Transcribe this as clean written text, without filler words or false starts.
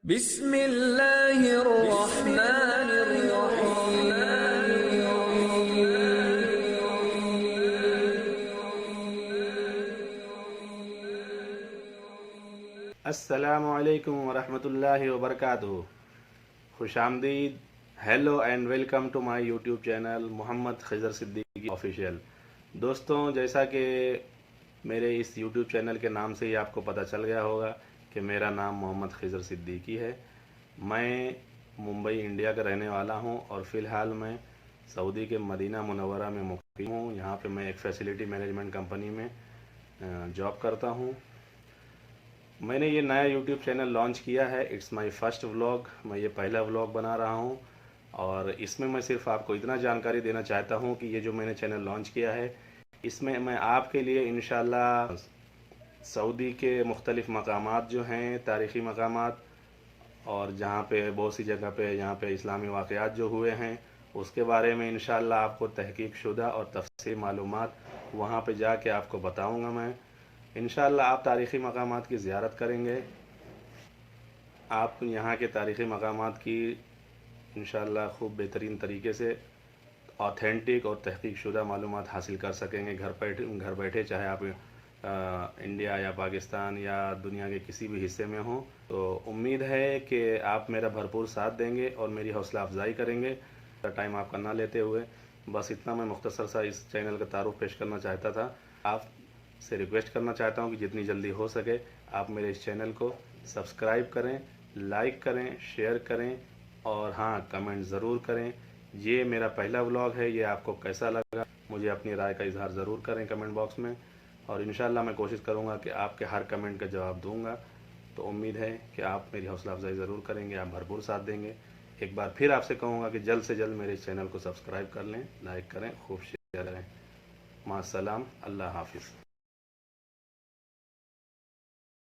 بسم اللہ الرحمن الرحیم۔ السلام علیکم ورحمۃ اللہ وبرکاتہ۔ خوش آمدید، hello and welcome to my YouTube channel Muhammad Khizar Siddiqui official. دوستوں، جیسا کہ میرے اس یوٹیوب چینل کے نام سے ہی آپ کو پتہ چل گیا ہوگا کہ میرا نام محمد خضر صدیقی ہے۔ میں ممبئی انڈیا کا رہنے والا ہوں اور فی الحال میں سعودی کے مدینہ منورہ میں مقیم ہوں۔ یہاں پہ میں ایک فیسیلیٹی مینجمنٹ کمپنی میں جاب کرتا ہوں۔ میں نے یہ نیا یوٹیوب چینل لانچ کیا ہے، اٹس مائی فرسٹ ولاگ۔ میں یہ پہلا ولاگ بنا رہا ہوں اور اس میں صرف آپ کو اتنا جانکاری دینا چاہتا ہوں کہ یہ جو میں نے چینل لانچ کیا ہے، اس میں میں آپ کے لیے انشاءاللہ سعودی کے مختلف مقامات جو ہیں، تاریخی مقامات، اور جہاں پہ بہت سی جگہ پہ یہاں پہ اسلامی واقعات جو ہوئے ہیں، اس کے بارے میں انشاءاللہ آپ کو تحقیق شدہ اور تفصیلی معلومات وہاں پہ جا کے آپ کو بتاؤں گا۔ میں انشاءاللہ آپ تاریخی مقامات کی زیارت کریں گے، آپ یہاں کے تاریخی مقامات کی انشاءاللہ خوب بہترین طریقے سے آتھینٹک اور تحقیق شدہ معلومات حاصل کر سکیں گے گھر بیٹھے، چاہے آپ انڈیا یا پاکستان یا دنیا کے کسی بھی حصے میں ہوں۔ تو امید ہے کہ آپ میرا بھرپور ساتھ دیں گے اور میری حوصلہ افزائی کریں گے۔ ٹائم آپ کا نہ لیتے ہوئے بس اتنا میں مختصر سا اس چینل کا تعارف پیش کرنا چاہتا تھا۔ آپ سے ریکویسٹ کرنا چاہتا ہوں کہ جتنی جلدی ہو سکے آپ میرے اس چینل کو سبسکرائب کریں، لائک کریں، شیئر کریں اور ہاں، کمنٹ ضرور کریں۔ یہ میرا پہلا ولاگ ہے، یہ آپ کو کیسا لگا مجھے اپنی رائے کا اظہار ضرور کریں کمنٹ باکس میں، اور انشاءاللہ میں کوشش کروں گا کہ آپ کے ہر کمنٹ کا جواب دوں گا۔ تو امید ہے کہ آپ میری حوصلہ افزائی ضرور کریں گے، آپ بھرپور ساتھ دیں گے۔ ایک بار پھر آپ سے کہوں گا کہ جلد سے جلد میرے اس چینل کو سبسکرائب کر لیں، لائک کریں، خوب شیئر کریں۔ مع السلام، اللہ حافظ۔